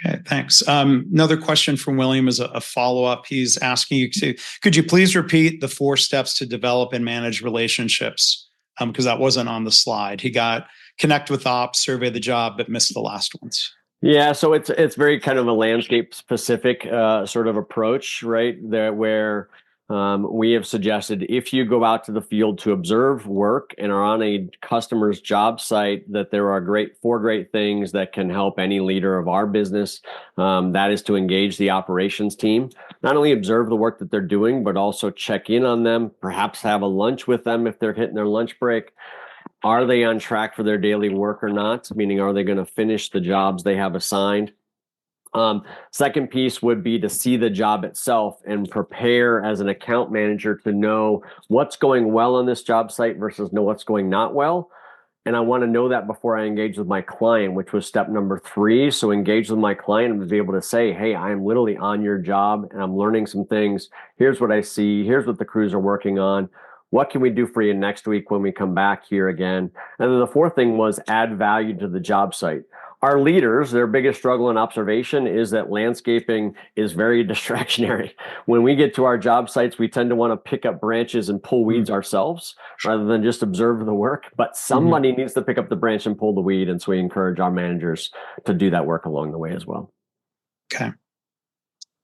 Okay, thanks. Another question from William is a follow-up. He's asking you could you please repeat the 4 steps to develop and manage relationships? Because that wasn't on the slide. He got connect with ops, survey the job, but missed the last ones. Yeah, so it's very kind of a landscape specific sort of approach, right? There where we have suggested if you go out to the field to observe work and are on a customer's job site, that there are 4 great things that can help any leader of our business. That is to engage the operations team, not only observe the work that they're doing, but also check in on them, perhaps have a lunch with them if they're hitting their lunch break. Are they on track for their daily work or not? Meaning, are they going to finish the jobs they have assigned? Second piece would be to see the job itself and prepare as an account manager to know what's going well on this job site versus know what's going not well. And I want to know that before I engage with my client, which was step number 3. So engage with my client and be able to say, hey, I'm literally on your job and I'm learning some things. Here's what I see. Here's what the crews are working on. What can we do for you next week when we come back here again? And then the 4th thing was add value to the job site. Our leaders, their biggest struggle in observation is that landscaping is very distractionary. When we get to our job sites, we tend to want to pick up branches and pull weeds ourselves rather than just observe the work. But somebody needs to pick up the branch and pull the weed. And so we encourage our managers to do that work along the way as well. Okay.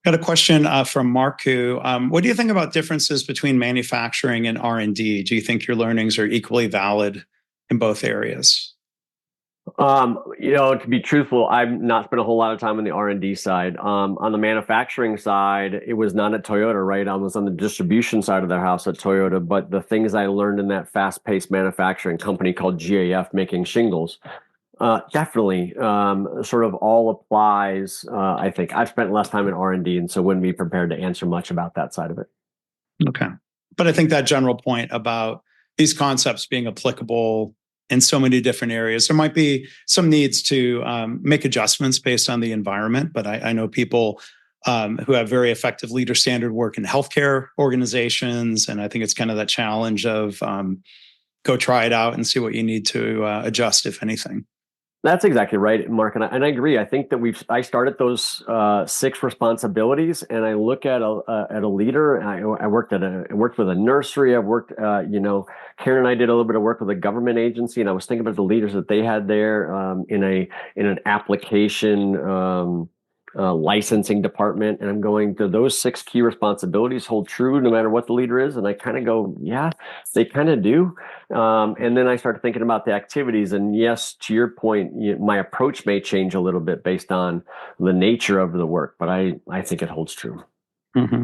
Got a question from Marku. What do you think about differences between manufacturing and R&D? Do you think your learnings are equally valid in both areas? To be truthful, I've not spent a whole lot of time on the R&D side. On the manufacturing side, it was not at Toyota, right? I was on the distribution side of their house at Toyota, but the things I learned in that fast-paced manufacturing company called GAF making shingles, definitely sort of all applies. I think I've spent less time in R&D, and so wouldn't be prepared to answer much about that side of it. Okay. But I think that general point about these concepts being applicable in so many different areas, there might be some needs to make adjustments based on the environment. But I know people who have very effective leader standard work in healthcare organizations. And I think it's kind of that challenge of go try it out and see what you need to adjust, if anything. That's exactly right, Mark, and I agree. I think that I started those 6 responsibilities, and I look at a leader. I worked with a nursery. I've worked, Karen and I did a little bit of work with a government agency, and I was thinking about the leaders that they had there in an application licensing department, and I'm going, do those 6 key responsibilities hold true no matter what the leader is? And I kind of go, yeah, they kind of do. And then I started thinking about the activities, and yes, to your point, my approach may change a little bit based on the nature of the work, but I think it holds true. Mm-hmm.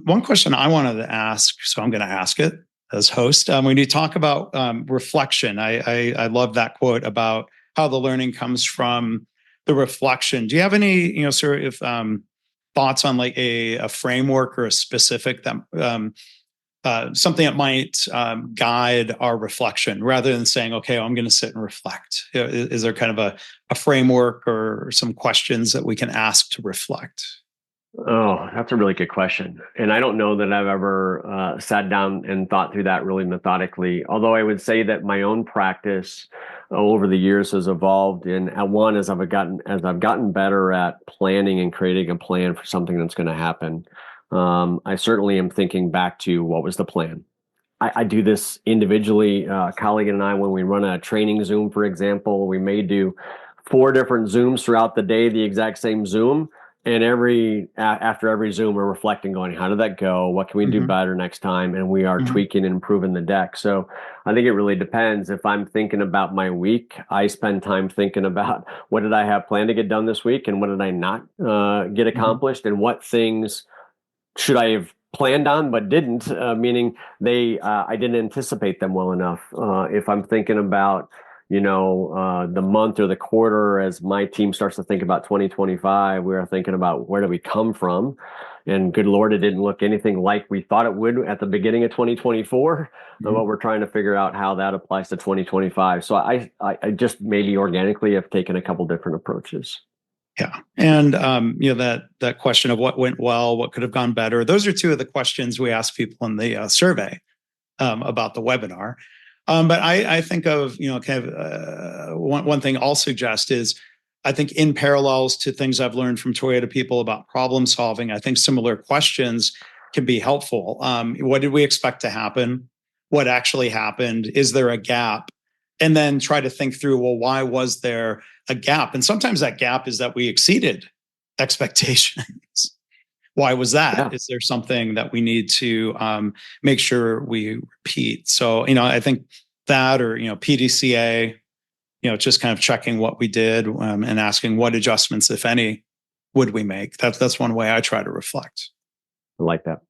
One question I wanted to ask, so I'm going to ask it as host. When you talk about reflection, I love that quote about how the learning comes from the reflection. Do you have any, sort of thoughts on like a framework or a specific that something that might guide our reflection rather than saying, okay, I'm going to sit and reflect? Is there kind of a framework or some questions that we can ask to reflect? Oh, that's a really good question. And I don't know that I've ever sat down and thought through that really methodically. Although I would say that my own practice over the years has evolved in one, as I've gotten better at planning and creating a plan for something that's going to happen. I certainly am thinking back to what was the plan. I do this individually, a colleague and I, when we run a training Zoom, for example, we may do 4 different Zooms throughout the day, the exact same Zoom. And after every Zoom, we're reflecting, going, how did that go? What can we do better next time? And we are tweaking and improving the deck. So I think it really depends. If I'm thinking about my week, I spend time thinking about what did I have planned to get done this week, and what did I not get accomplished, and what things should I have planned on but didn't, meaning I didn't anticipate them well enough. If I'm thinking about, the month or the quarter, as my team starts to think about 2025, we are thinking about where do we come from? And good Lord, it didn't look anything like we thought it would at the beginning of 2024. But we're trying to figure out how that applies to 2025. So I just maybe organically have taken a couple different approaches. Yeah. And, that question of what went well, what could have gone better. Those are two of the questions we ask people in the survey about the webinar. But I think of, one thing I'll suggest is, I think in parallels to things I've learned from Toyota people about problem solving, I think similar questions can be helpful. What did we expect to happen? What actually happened? Is there a gap? And then try to think through, well, why was there a gap? And sometimes that gap is that we exceeded expectations. Why was that? Yeah. Is there something that we need to make sure we repeat? So, I think that, or, PDCA, just kind of checking what we did and asking what adjustments, if any, would we make? That's one way I try to reflect. I like that.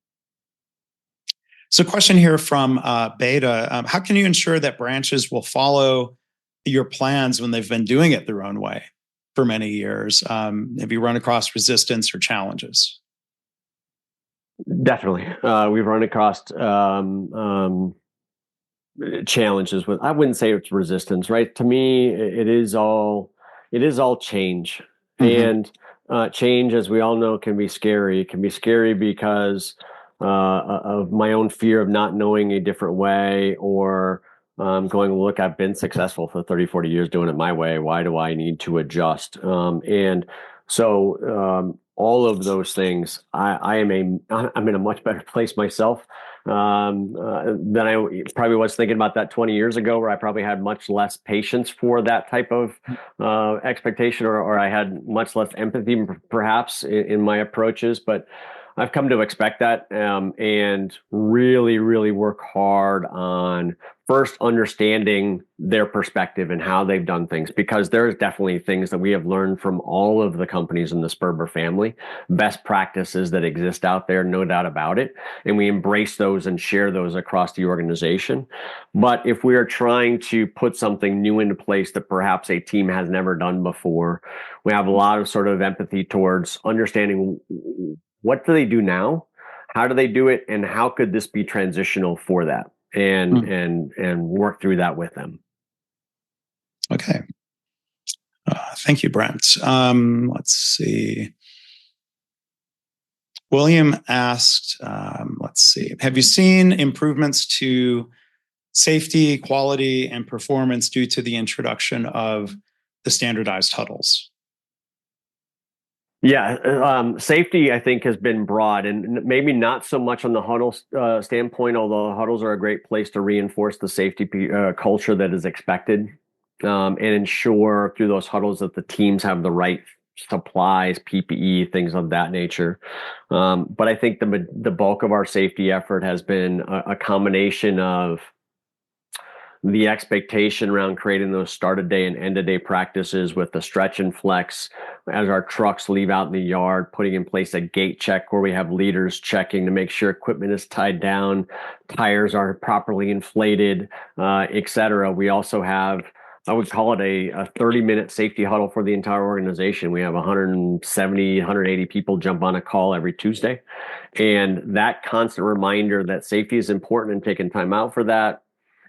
So, question here from Beta. How can you ensure that branches will follow your plans when they've been doing it their own way for many years? Have you run across resistance or challenges? Definitely. We've run across challenges with, I wouldn't say it's resistance, right? To me, it is all change. And change, as we all know, can be scary. It can be scary because of my own fear of not knowing a different way, or going, look, I've been successful for 30, 40 years doing it my way. Why do I need to adjust? And so all of those things, I'm in a much better place myself than I probably was thinking about that 20 years ago, where I probably had much less patience for that type of expectation, or I had much less empathy perhaps in my approaches. But I've come to expect that and really, really work hard on first understanding their perspective and how they've done things, because there's definitely things that we have learned from all of the companies in the Sperber family, best practices that exist out there, no doubt about it. And we embrace those and share those across the organization. But if we are trying to put something new into place that perhaps a team has never done before, we have a lot of sort of empathy towards understanding, what do they do now? How do they do it? And how could this be transitional for that? And work through that with them. Okay. Thank you, Brent. Let's see. William asked, let's see, have you seen improvements to safety, quality, and performance due to the introduction of the standardized huddles? Yeah, safety, I think, has been broad, and maybe not so much on the huddle standpoint, although huddles are a great place to reinforce the safety culture that is expected, and ensure through those huddles that the teams have the right supplies, PPE, things of that nature. But I think the bulk of our safety effort has been a combination of the expectation around creating those start of day and end of day practices with the stretch and flex as our trucks leave out in the yard, putting in place a gate check where we have leaders checking to make sure equipment is tied down, tires are properly inflated, et cetera. We also have, I would call it a 30-minute safety huddle for the entire organization. We have 170, 180 people jump on a call every Tuesday. And that constant reminder that safety is important and taking time out for that,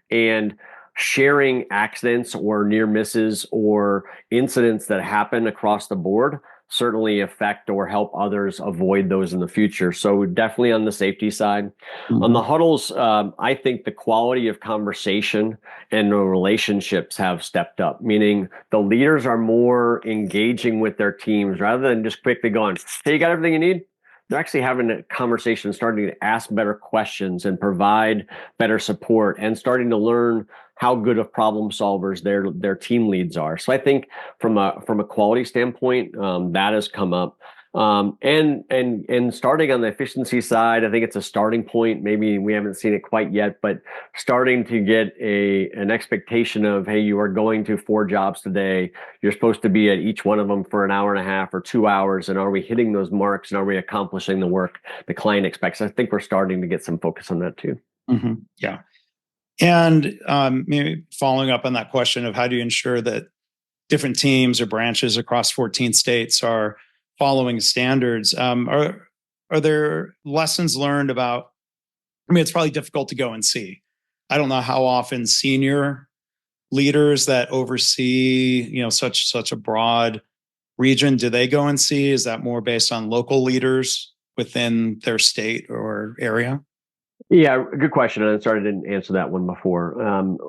and sharing accidents or near misses or incidents that happen across the board certainly affect or help others avoid those in the future. So definitely on the safety side. On the huddles, I think the quality of conversation and the relationships have stepped up, meaning the leaders are more engaging with their teams rather than just quickly going, hey, you got everything you need? they're actually having a conversation, starting to ask better questions and provide better support, and starting to learn how good of problem solvers their team leads are. So I think from a quality standpoint, that has come up. And starting on the efficiency side, I think it's a starting point. Maybe we haven't seen it quite yet, but starting to get an expectation of, hey, you are going to 4 jobs today. You're supposed to be at each one of them for an hour and a half or 2 hours. And are we hitting those marks, and are we accomplishing the work the client expects? I think we're starting to get some focus on that too. Mm-hmm. Yeah. And maybe following up on that question of how do you ensure that different teams or branches across 14 states are following standards? Are there lessons learned about? I mean, it's probably difficult to go and see. I don't know how often senior leaders that oversee, such a broad region, do they go and see? Is that more based on local leaders within their state or area? Yeah, good question. I'm sorry I didn't answer that one before.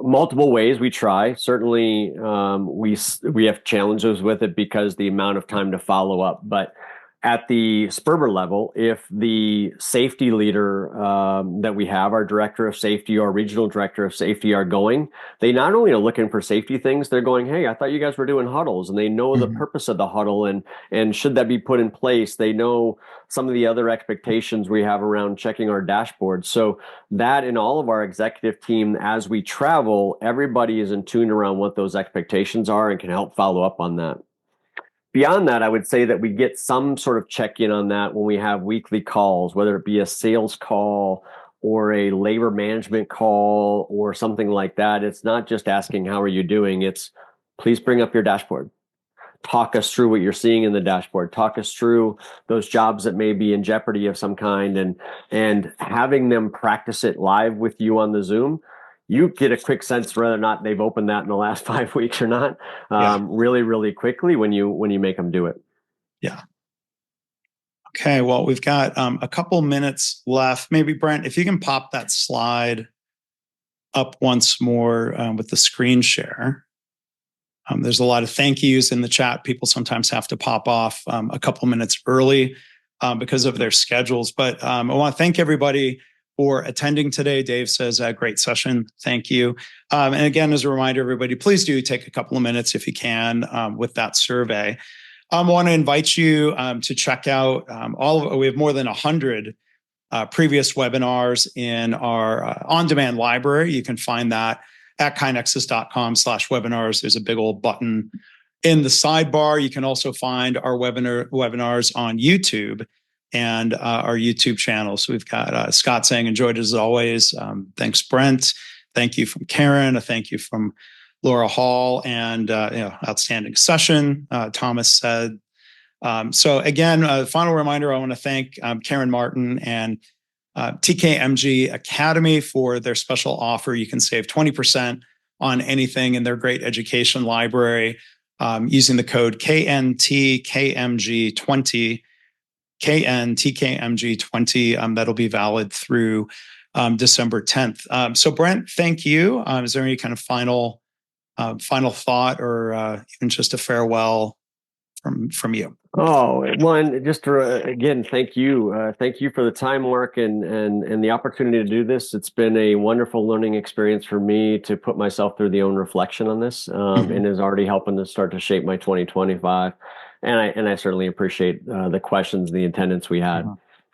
Multiple ways we try. Certainly, we have challenges with it because the amount of time to follow up. But at the Sperber level, if the safety leader that we have, our director of safety or regional director of safety, are going, they not only are looking for safety things, they're going, hey, I thought you guys were doing huddles, and they know the purpose of the huddle, and should that be put in place. They know some of the other expectations we have around checking our dashboard. So that in all of our executive team, as we travel, everybody is in tune around what those expectations are and can help follow up on that. Beyond that, I would say that we get some sort of check-in on that when we have weekly calls, whether it be a sales call or a labor management call or something like that. It's not just asking, how are you doing? It's, please bring up your dashboard. Talk us through what you're seeing in the dashboard. Talk us through those jobs that may be in jeopardy of some kind, and having them practice it live with you on the Zoom. You get a quick sense whether or not they've opened that in the last 5 weeks or not. Really, really quickly when you make them do it. Yeah. Okay. Well, we've got a couple minutes left. Maybe Brent, if you can pop that slide up once more with the screen share. There's a lot of thank yous in the chat. People sometimes have to pop off a couple minutes early because of their schedules. But I want to thank everybody for attending today. Dave says, great session. Thank you. And again, as a reminder, everybody, please do take a couple of minutes if you can with that survey. I want to invite you to check out we have more than 100 previous webinars in our on-demand library. You can find that at kinexus.com/webinars. There's a big old button in the sidebar. You can also find our webinars on YouTube and our YouTube channel. So we've got Scott saying, enjoyed as always. Thanks, Brent. Thank you from Karen. A thank you from Laura Hall, and outstanding session, Thomas said. So again, a final reminder, I want to thank Karen Martin and TKMG Academy for their special offer. You can save 20% on anything in their great education library using the code KNTKMG20, KNTKMG20. That'll be valid through December 10th. So Brent, thank you. Is there any kind of final thought or even just a farewell from you? Oh, one, just again, thank you. Thank you for the time, Mark, and the opportunity to do this. It's been a wonderful learning experience for me to put myself through the own reflection on this, and is already helping to start to shape my 2025. And I certainly appreciate the questions, the attendance we had.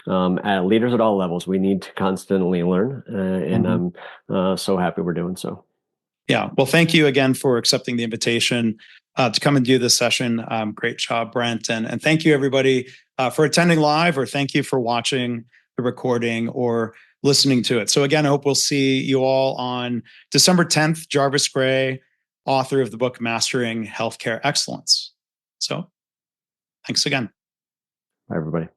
Leaders at all levels, we need to constantly learn, and I'm so happy we're doing so. Yeah. Well, thank you again for accepting the invitation to come and do this session. Great job, Brent. And thank you, everybody, for attending live, or thank you for watching the recording or listening to it. So again, I hope we'll see you all on December 10th, Jarvis Gray, author of the book, Mastering Healthcare Excellence. So thanks again. Bye, everybody.